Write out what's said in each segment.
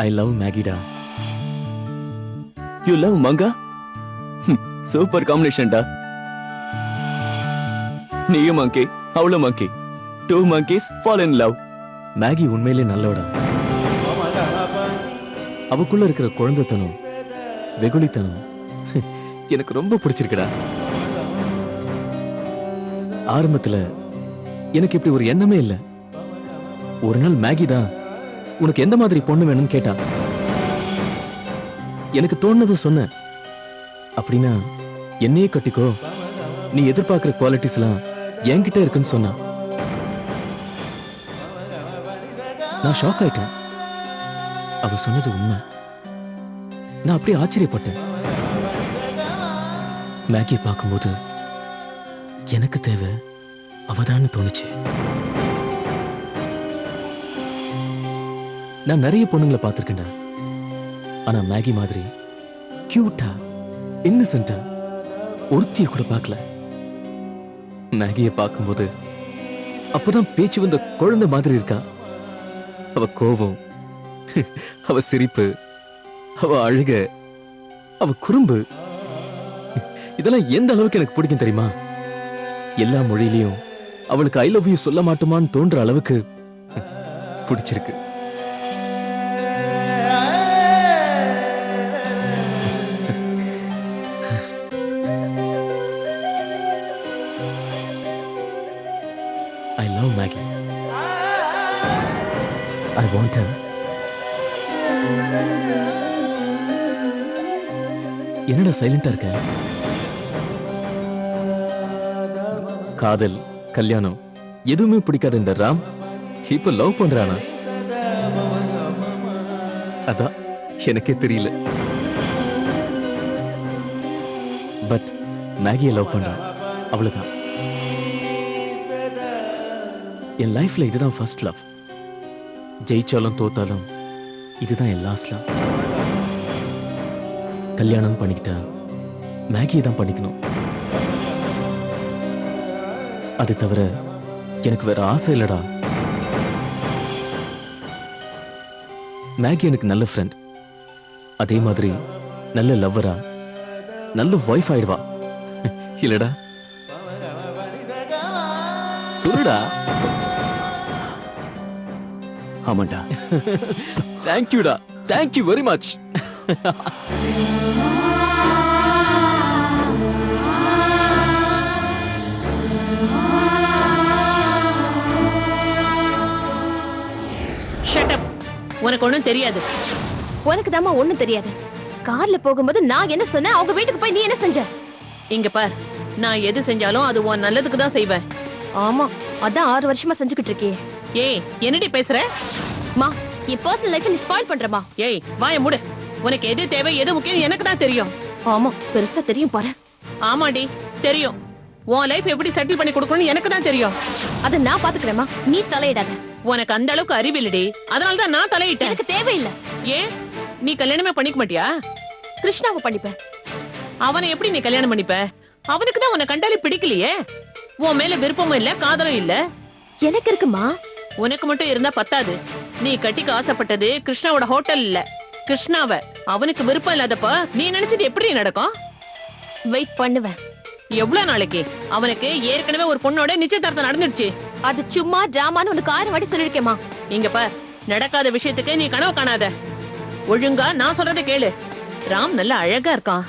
ஐ love மேகிடா. You love மங்கா? Super காம்பினேஷன்டா. நீயும் மங்கி, அவளும் monkey. Two monkeys fall in love. Maggie உண்மையிலே நல்லவடா. அவக்குள்ள இருக்கிற குழந்தைத்தனம், வெகுளித்தனம் எனக்கு ரொம்ப பிடிச்சிருக்குடா. ஆரம்பத்துல எனக்கு இப்படி ஒரு எண்ணமே இல்ல. ஒரு நாள் மேகி தான் உனக்கு எந்த மாதிரி பொண்ணு வேணும்னு கேட்டா. எனக்கு தோணுனது சொன்ன. அப்படின்னா என்னையே கட்டிக்கோ, நீ எதிர்பார்க்கிற குவாலிட்டிஸ் எல்லாம் என்கிட்ட இருக்குன்னு சொன்னா. நான் ஷாக் ஆயிட்டேன். அவ சொன்னது உண்மை. நான் அப்படியே ஆச்சரியப்பட்டேன். மேகியை பார்க்கும்போது எனக்கு தேவை அவதான்னு தோணுச்சு. நான் நிறைய பொண்ணுங்களை பார்த்திருக்கேன்டா. ஆனா மேகி மாதிரி கியூட்டா, இன்னசென்ட்டா ஒருத்திய கூட பார்க்கல. மேகியை பார்க்கும்போது அப்பதான் பேச்சு வந்த குழந்தை மாதிரி இருக்கா. அவ கோபம், அவ சிரிப்பு, அவ அழுக, அவ குறும்பு, இதெல்லாம் எந்த அளவுக்கு எனக்கு பிடிக்கும் தெரியுமா? எல்லா மொழியிலையும் அவளுக்கு ஐ லவ் யூ சொல்ல மாட்டோமான்னு தோன்ற அளவுக்கு பிடிச்சிருக்கு. I love Maggie. I want her. என்னடா சைலண்டா இருக்க? காதல், கல்யாணம் எதுவுமே பிடிக்காத இந்த ராம் இப்ப லவ் பண்றானா? அதான் எனக்கே தெரியல. பட் மேகியை லவ் பண்றான், அவ்வளவுதான். என் லைஃப்ல இதுதான் ஃபர்ஸ்ட் லவ். ஜெயிச்சாலும் தோத்தாலும் இதுதான் என் லாஸ்ட் லவ். கல்யாணம் பண்ணிக்கிட்டா மேகியை தான் பண்ணிக்கணும். அது தவிர எனக்கு வேற ஆசை இல்லடா. மேகி எனக்கு நல்ல ஃப்ரெண்ட். அதே மாதிரி நல்ல லவ்வரா, நல்ல வைஃப் ஆயிடுவா. இல்லடா? சொல்லுடா. ஆமாண்டா. தேங்க்யூடா. Thank you very much. உனக்கு ஒண்ணும் தெரியாது. உனக்கு தாமா ஒண்ணும் தெரியாது. கார்ல போகும்போது நான் என்ன சொன்னேன், அவங்க வீட்டுக்கு போய் நீ என்ன செஞ்ச? இங்க பார், நான் எது செஞ்சாலும் அது உன் நல்லதுக்கு தான் செய்வேன். ஆமா, அதான் 6 வருஷமா செஞ்சுக்கிட்டு இருக்கியே. ஏய், என்னடி பேசுற? மா, என் பர்சனல் லைஃப் நீ ஸ்பாயில் பண்றமா? ஏய், வாயை மூடு. உனக்கு எது தேவை, எது முக்கியம் எனக்கு தான் தெரியும். ஆமா, பெருசா தெரியும் பாரு. ஆமாடி, தெரியும். உன் லைஃப் எப்படி செட்டில் பண்ணி கொடுக்கணும்னு எனக்கு தான் தெரியும். அத நான் பாத்துக்கிறேமா, நீ தலையிடாத. உனக்கு அந்த அளவுக்கு அறிவு இல்லடி, அதனால தான் நான் தலையிட்டேன். எனக்கு தேவையில்லை. ஏன், நீ கல்யாணமே பண்ணிக்க மாட்டியா? கிருஷ்ணாவை பண்ணிப்பேன். அவனை எப்படி நீ கல்யாணம் பண்ணிப்ப? அவனுக்கு தான் உன்னை கண்டாலே பிடிக்கலையே. உன் மேல விருப்பமும் இல்ல, காதலும் இல்ல. எனக்கு இருக்குமா? உனக்கு மட்டும் இருந்தா பத்தாது. நீ கட்டிக்க ஆசைப்பட்டது கிருஷ்ணாவோட ஹோட்டல் இல்ல, கிருஷ்ணாவ. அவனுக்கு விருப்பம் இல்லாதப்ப நீ நினைச்சது எப்படி நடக்கும்? வெயிட் பண்ணுவேன். எவ்வளவு நாளைக்கு? அவனுக்கு ஏற்கனவே ஒரு பொண்ணோட நிச்சயதார்த்தம் நடந்துடுச்சு. அது சும்மா டிராமான்னு உனக்கு 1000 வாட்டி சொல்லிருக்கேமா. இங்க பார், நடக்காத விஷயத்துக்கு நீ கனவு காணாத. ஒழுங்கா நான் சொல்றதை கேளு. ராம் நல்ல அழகா இருக்கான்.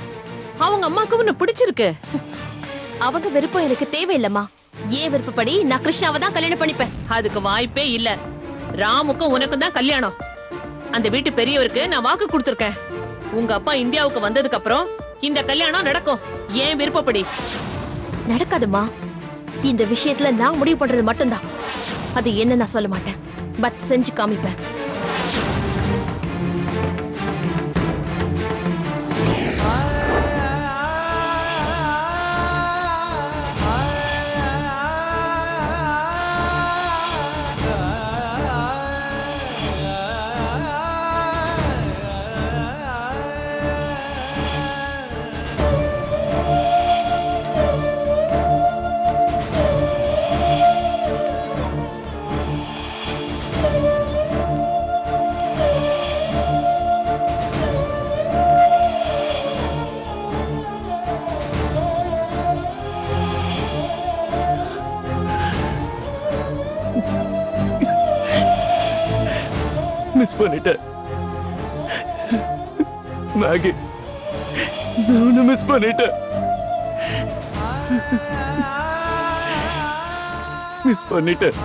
அவங்க அம்மாக்கு உன்னை பிடிச்சிருக்கு. அவங்க விருப்பம் எனக்கு தேவையில்லம்மா. ஏன் விருப்பப்படி நான் கிருஷ்ணாவை தான் கல்யாணம் பண்ணிப்பேன். அதுக்கு வாய்ப்பே இல்ல. ராமுக்கும் உனக்கும் தான் கல்யாணம். அந்த வீட்டு பெரியவருக்கு நான் வாக்கு கொடுத்திருக்கேன். உங்க அப்பா இந்தியாவுக்கு வந்ததுக்கு அப்புறம் இந்த கல்யாணம் நடக்கும். ஏன் விருப்பப்படி? நடக்காதுமா. இந்த விஷயத்துல நான் முடிவு பண்றது மட்டும்தான். அது என்ன நான் சொல்ல மாட்டேன், பட் செஞ்சு காமிப்பேன். மிஸ் பண்ணிட்டேன் மேகி, நான் மிஸ் பண்ணிட்டேன். மிஸ் பண்ணிட்டேன்.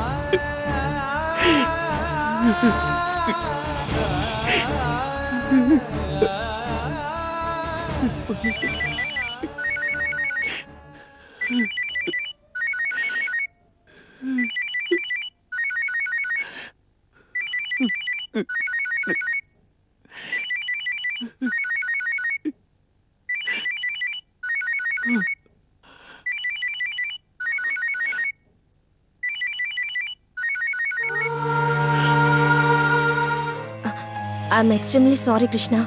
I'm extremely sorry Krishna.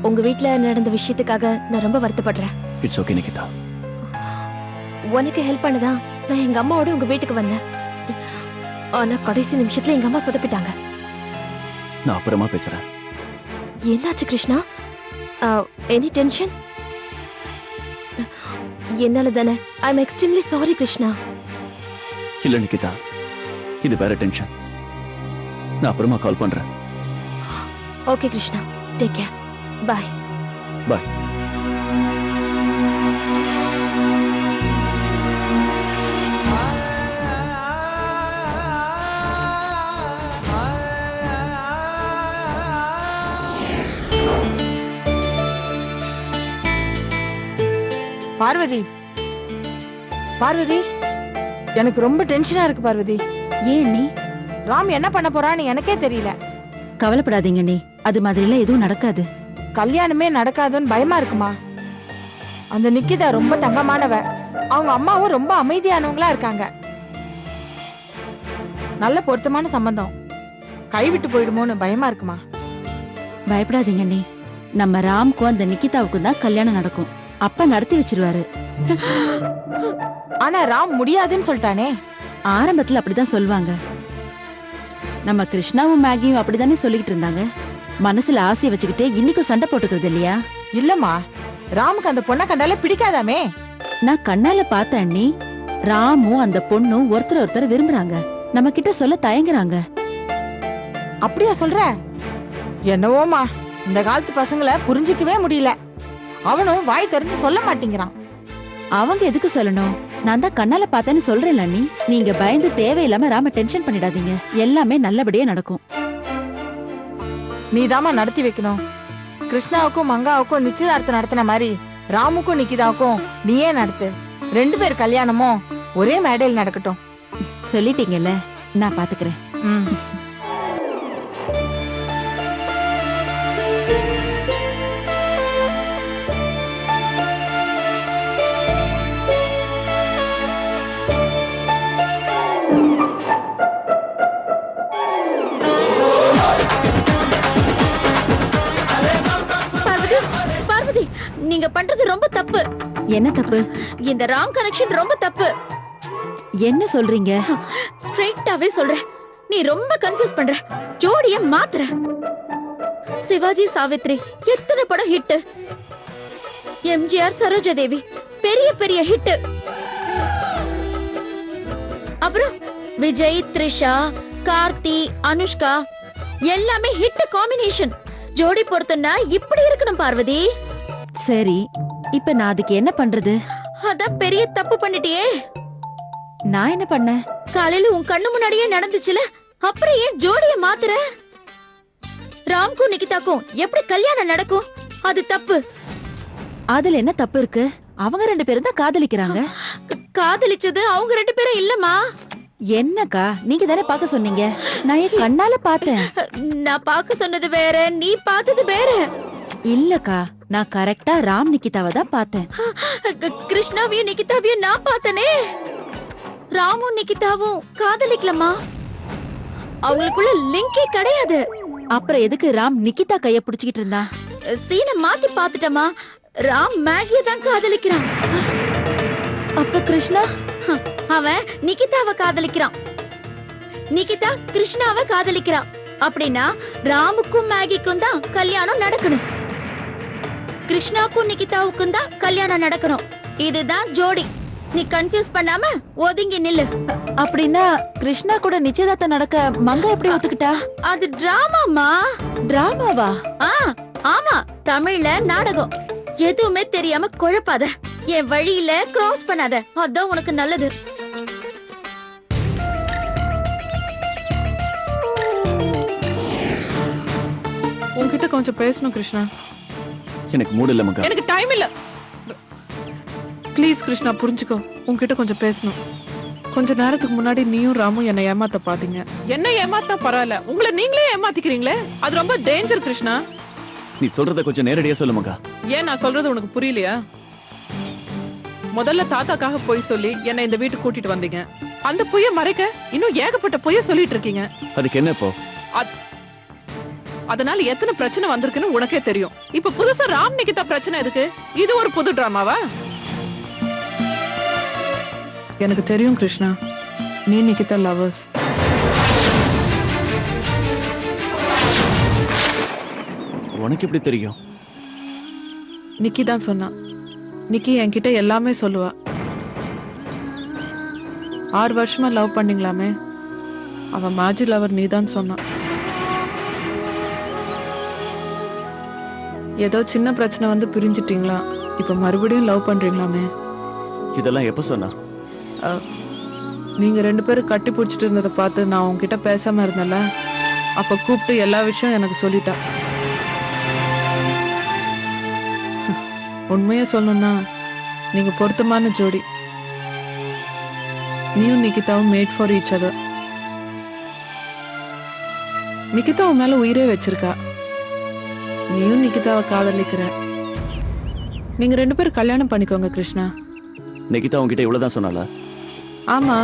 உங்க வீட்ல நடந்த விஷயத்துக்காக நான் ரொம்ப வருத்தப்படுறேன். It's okay Nikita. உனக்கு ஹெல்ப் பண்ணதா நான் எங்க அம்மாவோட உங்க வீட்டுக்கு வந்தேன். ஆனா கடைசி நிமிஷத்துல எங்க அம்மா சொதப்பிட்டாங்க. நான் அப்புறமா பேசுறேன். என்னாச்சு கிருஷ்ணா? Any tension? என்னால தானே. I'm extremely sorry Krishna. இல்ல நிகிதா, இது வேற டென்ஷன். நான் அப்புறமா கால் பண்றேன். Okay Krishna, take care. Bye. Bye. Parvathi, Parvathi, எனக்கு ரொம்ப டென்ஷனா இருக்கு பார்வதி. ஏன் நீ? ராம் என்ன பண்ண போறான்னு எனக்கே தெரியல. கவலைப்படாதீங்க நீ, அது மாதிரிலாம் எதுவும் நடக்காது. கல்யாணமே நடக்காதுன்னு பயமா இருக்குமா? அந்த நிக்கிதா ரொம்ப தங்கமானவ, அவங்க அம்மாவும் ரொம்ப அமைதியானவங்களா இருக்காங்க. நல்ல பொருத்தமான சம்பந்தம், கைவிட்டு போயிடுமோன்னு பயமா இருக்குமா? பயப்படாதீங்க நீ, நம்ம ராம்க்கும் அந்த நிக்கிதாவுக்கும் தான் கல்யாணம் நடக்கும். அப்பா நடத்தி வச்சிருவாரு. ஆனா ராம் முடியாதுன்னு சொல்லிட்டானே. ஆரம்பத்துல அப்படிதான் சொல்லுவாங்க. நம்ம கிருஷ்ணாவும் மேகியும் அப்படிதானே சொல்லிக்கிட்டு இருந்தாங்க. மனசுல ஆசையை வச்சுக்கிட்டு இன்னைக்கும் சண்டை போட்டுக்கிறது இல்லையா? இல்லம்மா, ராமுக்கு அந்த பொண்ணை கண்டாலே பிடிக்காதாமே. நான் கண்ணால பார்த்தேன் அண்ணி. ராமும் அந்த பொண்ணும் ஒருத்தர் விரும்புறாங்க. நம்ம கிட்ட சொல்ல தயங்குறாங்க. அப்படியா சொல்ற? என்னவோமா, இந்த காலத்து பசங்களை புரிஞ்சிக்கவே முடியல. அவனும் வாய் திறந்து சொல்ல மாட்டேங்கிறான். அவங்க எதுக்கு சொல்லணும்? நான் தான் கண்ணால பார்த்தேன்னு சொல்றேன்ல அண்ணி. நீங்க பயந்து தேவையில்லாம ராம டென்ஷன் பண்ணிடாதீங்க. எல்லாமே நல்லபடியா நடக்கும். நீதாம்மா நடத்தி வைக்கணும். கிருஷ்ணாவுக்கும் மங்காவுக்கும் நிச்சயதார்த்தம் நடத்தின மாதிரி ராமுக்கும் நிக்கிதாவுக்கும் நீயே நடத்து. 2 பேர் கல்யாணமும் ஒரே மேடையில் நடக்கட்டும். சொல்லிட்டீங்கல்ல, நான் பாத்துக்கிறேன். ம். பார்வதி, நீங்க பண்றது ரொம்ப தப்பு. என்ன தப்பு? இந்த ராங் கனெக்ஷன் ரொம்ப தப்பு. என்ன சொல்றீங்க? ஸ்ட்ரைட்டாவே சொல்றேன், நீ ரொம்ப கன்ஃபியூஸ் பண்ற. ஜோடிய மாத்துற. சிவாஜி சாவித்ரி எத்தனை படம் ஹிட். எம்ஜிஆர் சரோஜா தேவி பெரிய பெரிய ஹிட். அப்புறம் விஜய் த்ரிஷா கார்த்தி அனுஷ்கா எல்லாமே ஹிட் காம்பினேஷன். ஜோடி பொருத்தம்னா இப்படி இருக்கணும் பார்வதி. சரி, இப்ப நான் அதுக்கு என்ன பண்றது? அதான் பெரிய தப்பு பண்ணிட்டியே. நான் என்ன பண்ணேன்? காலையில உன் கண்ணு முன்னாடியே நடந்துச்சுல, அப்புறம் ஏன் ஜோடிய மாத்துற? ராம்க்கும் நிகிதாக்கும் எப்படி கல்யாணம் நடக்கும்? அது தப்பு. அதுல என்ன தப்பு இருக்கு? அவங்க 2 பேரும் தான் காதலிக்கிறாங்க. காதலிச்சது அவங்க 2 பேரும் இல்லம்மா. என்னக்கா, நீங்க தானே பார்க்க சொன்னீங்க. நான் என் கண்ணால பார்த்தேன். நான் பார்க்க சொன்னது வேற, நீ பார்த்தது வேற. இல்லக்கா, நான் கரெக்டா ராம் நிகிதாவை தான் பார்த்தேன். கிருஷ்ணாவையும் நிகிதாவையும் நான் பார்த்தனே. ராமும் நிகிதாவும் காதலிக்கலமா. அவங்களுக்குள்ள லிங்கே கிடையாது. அப்புறம் எதுக்கு ராம் நிகிதா கைய புடிச்சுக்கிட்டு இருந்தா? சீனை மாத்தி பார்த்துட்டமா. ராம் மேகிய தான் காதலிக்கிறான். அப்ப கிருஷ்ணா அவன் நிகிதாவை காதலிக்கிறான். நிகிதா கிருஷ்ணாவை காதலிக்கிறான். அப்படின்னா ராமுக்கும் மேகிக்கும் தான் கல்யாணம் நடக்கணும். கிருஷ்ணாக்கும் நிகிதாவுக்கும் தான் கல்யாணம் நடக்கணும். இதுதான் ஜோடி. நீ கன்ஃபியூஸ் பண்ணாம ஒதுங்கி நில்லு. அப்படின்னா கிருஷ்ணா கூட நிச்சயதார்த்தம் நடக்க மங்கா எப்படி ஒத்துக்கிட்டா? அது டிராமாமா. டிராமாவா? ஆமா, தமிழ்ல நாடகம். எதுவுமே தெரியாம குழப்பாத, என் வழியில கிராஸ் பண்ணாத, அதான் உனக்கு நல்லது. உன்கிட்ட கொஞ்சம் பேசணும் கிருஷ்ணா. எனக்கு மூடு இல்ல மங்கா. எனக்கு டைம் இல்ல. ப்ளீஸ் கிருஷ்ணா புரிஞ்சுக்கோ, உன்கிட்ட கொஞ்சம் பேசணும். கொஞ்ச நேரத்துக்கு முன்னாடி நீயும் ராமும் என்னை ஏமாத்த பாத்தீங்க. என்ன ஏமாத்தா பரவாயில்ல, உங்களை நீங்களே ஏமாத்திக்கிறீங்களே, அது ரொம்ப டேஞ்சர் கிருஷ்ணா. நீ சொல்றத கொஞ்சம் நேரடியா சொல்லு மங்கா. ஏன் நான் சொல்றது உனக்கு புரியலையா? முதல்ல தாத்தாக்காக பொய் சொல்லி என்னை இந்த வீட்டுக்கு கூட்டிட்டு வந்தீங்க. அந்த பொய்ய மறைக்க இன்னும் ஏகப்பட்ட பொய்ய சொல்லிட்டு இருக்கீங்க. அதுக்கு என்ன இப்போ? அதனால எத்தனை பிரச்சனை வந்திருக்குன்னு உனக்கே தெரியும். இப்ப புதுசா ராம் நிகிதா பிரச்சனை எதுக்கு? இது ஒரு புது டிராமாவா? எனக்கு தெரியும் கிருஷ்ணா, நீ நிகிதா லவர்ஸ். உனக்கு எப்படி தெரியும்? நிக்கி தான் சொன்னா. நிக்கி என்கிட்ட எல்லாமே சொல்லுவா. 6 வருஷமா லவ் பண்ணீங்களாமே, அவ மாஜி லவர் நீ தான் சொன்னா. ஏதோ சின்ன பிரச்சனை வந்து பிரிஞ்சிட்டீங்களா, இப்ப மறுபடியும் லவ் பண்றீங்களாமே. இதெல்லாம் எப்ப சொன்னா? நீங்க 2 பேரும் கட்டி பிடிச்சிட்டு இருந்ததை பார்த்து நான் உங்ககிட்ட பேசாம இருந்தேன்ல, அப்ப கூப்பிட்டு எல்லா விஷயம் எனக்கு சொல்லிட்டா. உண்மையா சொல்லணும்னா நீங்க பொருத்தமான ஜோடி. நீயும் நிகிதாவும் made for each other. Nikita உன் மேல உயிரே வச்சிருக்கா, நீயும் நிகிதாவை காதலிக்கிற. நீங்க 2 பேரும் கல்யாணம் பண்ணிக்கோங்க கிருஷ்ணா. நிகிதா உன்கிட்ட இவ்வளவுதான் சொன்னால? ஆமா,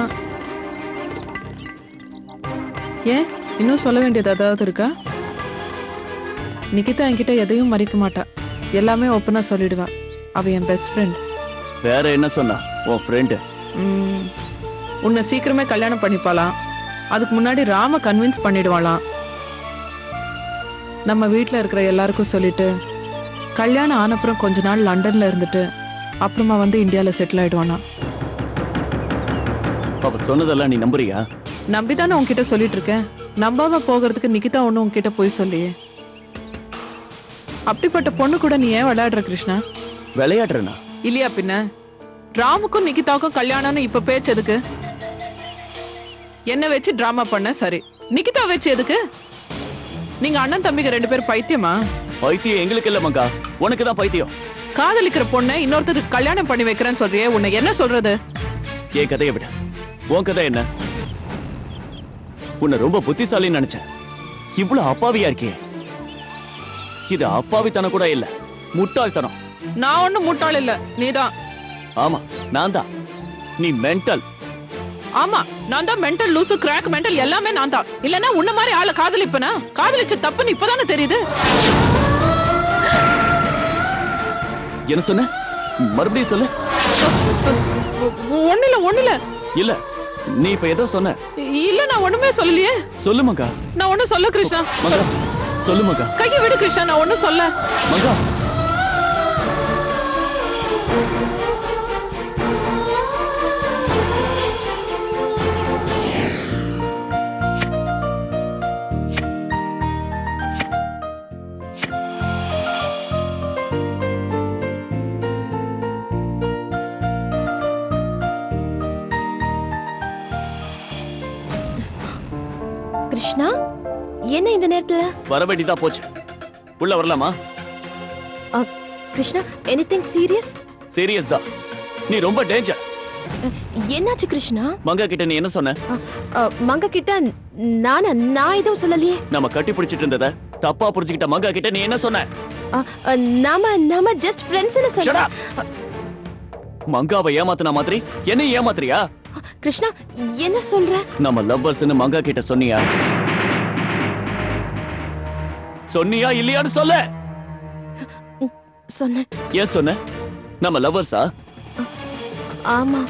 ஏன் இன்னும் சொல்ல வேண்டியது ஏதாவது இருக்கா? நிகிதா என்கிட்ட எதையும் மறைக்க மாட்டா, எல்லாமே ஓப்பனா சொல்லிடுவா. அவ என் பெஸ்ட் ஃப்ரெண்ட். வேற என்ன சொன்னா உன் ஃப்ரெண்டு? உன்னை சீக்கிரமே கல்யாணம் பண்ணிப்பாலாம், அதுக்கு முன்னாடி ராம கன்வின்ஸ் பண்ணிடுவாளாம். நம்ம வீட்டில் இருக்கிற எல்லாருக்கும் சொல்லிட்டு கல்யாணம் ஆனப்புறம் கொஞ்ச நாள் லண்டன்ல இருந்துட்டு அப்புறமா வந்து இந்தியால செட்டில் ஆயிடுவானா. அவ சொன்னதெல்லாம் நீ நம்புறியா? நம்பிதானே உன்கிட்ட சொல்லிட்டு இருக்கேன். நம்பாம போகிறதுக்கு நிகிதா ஒண்ணு உன்கிட்ட போய் சொல்லியே. அப்படிப்பட்ட பொண்ணு கூட நீ ஏன் விளையாடுற கிருஷ்ணா? விளையாடுறனா? இல்லையா பின்ன. ராமுக்கும் நிகிதாவுக்கும் கல்யாணம்னு இப்ப பேச்சு எதுக்கு? என்ன வச்சு டிராமா பண்ண சரி, நிகிதா வச்சு எதுக்கு? நீங்க அண்ணன் தம்பிங்க 2 பேரும் பைத்தியமா? பைத்தியம் எங்களுக்கு இல்ல மங்கா, உனக்கு தான் பைத்தியம். காதலிக்கிற பொண்ணை இன்னொருத்தருக்கு கல்யாணம் பண்ணி வைக்கிறேன்னு சொல்றியே, உன்னை என்ன சொல்றது? என் கதையை விட உன் கதை என்ன? உன்னை ரொம்ப புத்திசாலின்னு நினைச்சேன், இவ்வளவு அப்பாவியா இருக்கியே. இது அப்பாவித்தனம் கூட இல்ல, முட்டாள்தனம். நான் ஒண்ணும் முட்டாள் இல்ல, நீதான். ஆமா நான் தான். நீ மென்டல். ஆமா நான் தான் மென்டல், லூசு, கிராக் மென்டல், எல்லாமே நான் தான். இல்லனா உன்ன மாதிரி ஆளை காதலிப்பனா? காதலிச்ச தப்புன்னு இப்பதானே தெரியுது. என்ன சொன்ன? மறுபடியும் சொல்லு. ஒண்ணுல இல்ல, நீ இப்ப ஏதோ சொன்ன. இல்ல, நான் ஒண்ணுமே சொல்லலையே. சொல்லு மங்கா. நான் ஒண்ணும் சொல்ல கிருஷ்ணா. மங்கா சொல்லு மங்கா. கையை விடு கிருஷ்ணா, நான் ஒண்ணும் சொல்ல. மங்கா கிருஷ்ணா, என்ன இந்த நேரத்துல? வர வேண்டியதா போச்சு. உள்ள வரலாமா? Krishna, anything serious? சீரியஸ் தான். நீ ரொம்ப டேஞ்சர். என்னாச்சு கிருஷ்ணா? மங்கா கிட்ட நீ என்ன சொன்ன? மங்க கிட்ட நான் எதுவும் சொல்லலையே. நம்ம கட்டி பிடிச்சிட்டு இருந்தத தப்பா புரிஞ்சுக்கிட்ட மங்கா கிட்ட நீ என்ன சொன்ன? நாம ஜஸ்ட் ஃப்ரெண்ட்ஸ்னு Shut சொன்னா. up. மங்காவை ஏமாத்துன மாதிரி என்ன ஏமாத்துறியா? கிருஷ்ணா, என்ன சொல்ற? நம்ம லவ்வர்ஸ்னு மங்கா கிட்ட சொன்னியா? சொன்னியா இல்லையான்னு சொல்ல. சொன்னேன். ஏன் சொன்ன? நம்ம லவ்வர்ஸா? ஆமா,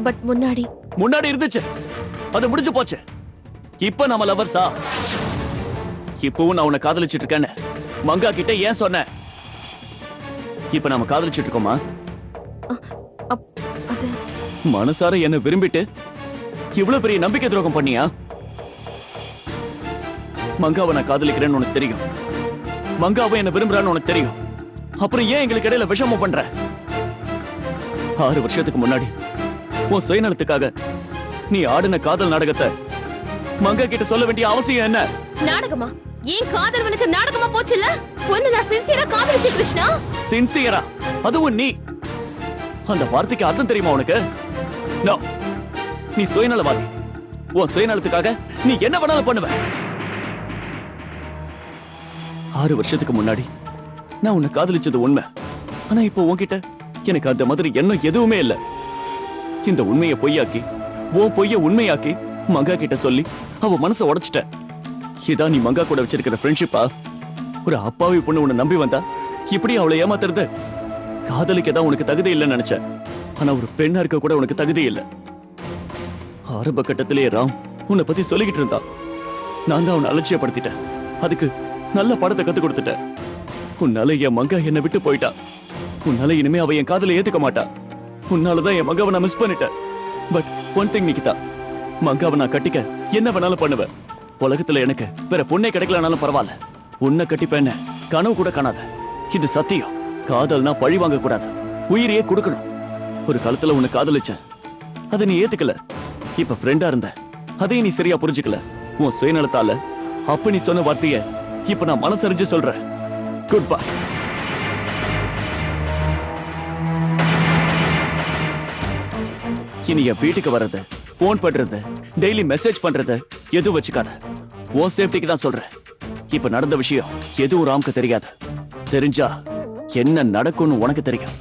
பட் முன்னாடி இருந்துச்சு, அது முடிஞ்சு போச்சு. இப்ப நம்ம லவ்வர்ஸா? இப்பவும் நான் உன்னை காதலிச்சிட்டு இருக்கேன்னு மங்கா கிட்ட ஏன் சொன்ன? இப்ப நாம காதலிச்சிட்டு இருக்கோமா? அது மனசார என்ன விரும்பிட்டு இவ்வளவு பெரிய நம்பிக்கை துரோகம் பண்ணியா? மங்காவை நான் காதலிக்கிறேன்னு உனக்கு தெரியும், மங்காவை என்ன விரும்புறான்னு உனக்கு தெரியும், அப்புறம் ஏன் எங்களுக்கு இடையில விஷமம் பண்ற? 6 வருஷத்துக்கு முன்னாடி உன் சுயநலத்துக்காக நீ ஆடின காதல் நாடகத்தை மங்கா கிட்ட சொல்ல வேண்டிய அவசியம் என்ன? நாடகமா? ஏன் காதல் உனக்கு நாடகமா போச்சுல்ல? ஒன்னு நான் சின்சியரா காதலிச்சு கிருஷ்ணா. சின்சியரா? அதுவும் நீ? அந்த வார்த்தைக்கு அர்த்தம் தெரியுமா உனக்கு? நோ, நீ சுயநலவாதி. உன் சுயநலத்துக்காக நீ என்ன வேணாலும் பண்ணுவ. 6 வருஷத்துக்கு முன்னாடி நான் உன்னை காதலிச்சது உண்மை. ஆனா இப்போ உன்கிட்ட எனக்கு அந்த மாதிரி எண்ணம் எதுவுமே இல்ல. இந்த உண்மையை பொய்யாக்கி உன் பொய்ய உண்மையாக்கி மங்கா கிட்ட சொல்லி அவ மனசை உடைச்சிட்ட. இதான் நீ மங்கா கூட வச்சிருக்கிற ஃப்ரெண்ட்ஷிப்பா? ஒரு அப்பாவி பொண்ணு உன்னை நம்பி வந்தா இப்படி அவளை ஏமாத்துறது? காதலிக்க தான் உனக்கு தகுதி இல்லைன்னு நினைச்சேன். ஆனா ஒரு பெண்ணா இருக்க கூட உனக்கு தகுதி இல்லை. ஆரம்ப கட்டத்திலேயே ராம் உன்னை பத்தி சொல்லிக்கிட்டு இருந்தா. நான் தான் அவனை அலட்சியப்படுத்திட்டேன். அதுக்கு நல்ல பாடத்தை கத்து கொடுத்துட்டேன். உன்னால என் மங்கா என்னை விட்டு போயிட்டா. உன்னால இனிமே அவ என் காதலை ஏத்துக்க மாட்டா. உன்னாலதான் என் மங்காவை நான் மிஸ் பண்ணிட்டேன். பட் ஒன் திங் நிக்கிதா, மங்காவை நான் கட்டிக்க என்ன வேணாலும் பண்ணுவேன். உலகத்துல எனக்கு வேற பொண்ணே கிடைக்கலனாலும் பரவாயில்ல. உன்னை கட்டிப்பேன்னு கனவு கூட காணாத. இது சத்தியம். காதல்னா பழி வாங்க கூடாது, உயிரையே கொடுக்கணும். ஒரு காலத்துல உன்னை காதலிச்ச, அதை நீ ஏத்துக்கல. இப்ப ஃப்ரெண்டா இருந்த, அதையும் நீ சரியா புரிஞ்சுக்கல. உன் சுயநலத்தால அப்ப நீ சொன்ன வார்த்தைய இப்ப நான் மனசறிஞ்சு சொல்றேன். Good bye. இனி என் வீட்டுக்கு வர்றது, போன் பண்றது, டெய்லி மெசேஜ் பண்றது எதுவும் வச்சுக்காத. உன் சேஃப்டிக்கு தான் சொல்றேன். இப்ப நடந்த விஷயம் எதுவும் ராம்க்கு தெரியாது. தெரிஞ்சா என்ன நடக்கும்னு உனக்கு தெரியும்.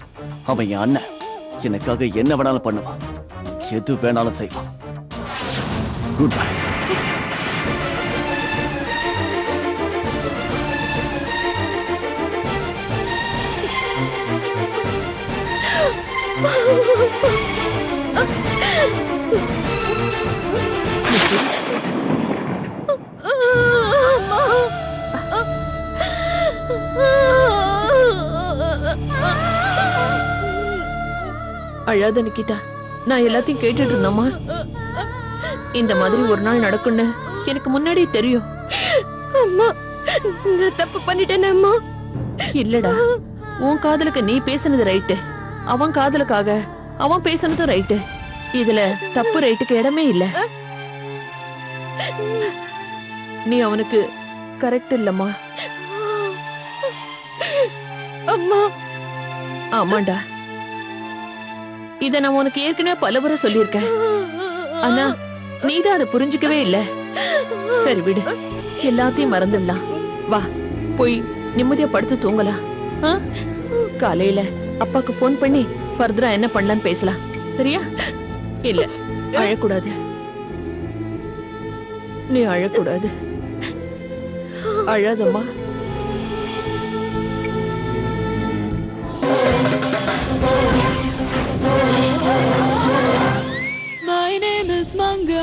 அவன் என் அண்ணன். எனக்காக என்ன வேணாலும் பண்ணுவான், எது வேணாலும் செய்வான். Good bye. அழாத நிக்கிதா, நான் எல்லாத்தையும் கேட்டுட்டு இருந்தோமா. இந்த மாதிரி ஒரு நாள் நடக்கும்னு எனக்கு முன்னாடியே தெரியும். அம்மா, நான் தப்பு பண்ணிட்டேன் அம்மா. இல்லடா, உன் காதலுக்கு நீ பேசுனது ரைட்டு, அவன் காதலுக்காக அவன் பேசுனதும் ரைட்டு. இதுல தப்பு ரைட்டுக்கு இடமே இல்ல. நீ அவனுக்கு கரெக்ட் இல்லம்மா. அம்மா. ஆமாண்டா, இத நான் உனக்கு ஏற்கனவே பலமுறை சொல்லியிருக்கேன். ஆனா நீதான் அதை புரிஞ்சுக்கவே இல்ல. சரி விடு, எல்லாத்தையும் மறந்துடலாம். வா, போய் நிம்மதியா படுத்து தூங்கலாம். ஆ? காலையில அப்பாக்கு போன் பண்ணி ஃபர்தரா என்ன பண்ணலான்னு பேசலாம். சரியா? இல்ல, அழக்கூடாது. நீ அழக்கூடாது. அழாதம்மா. My name is Manga.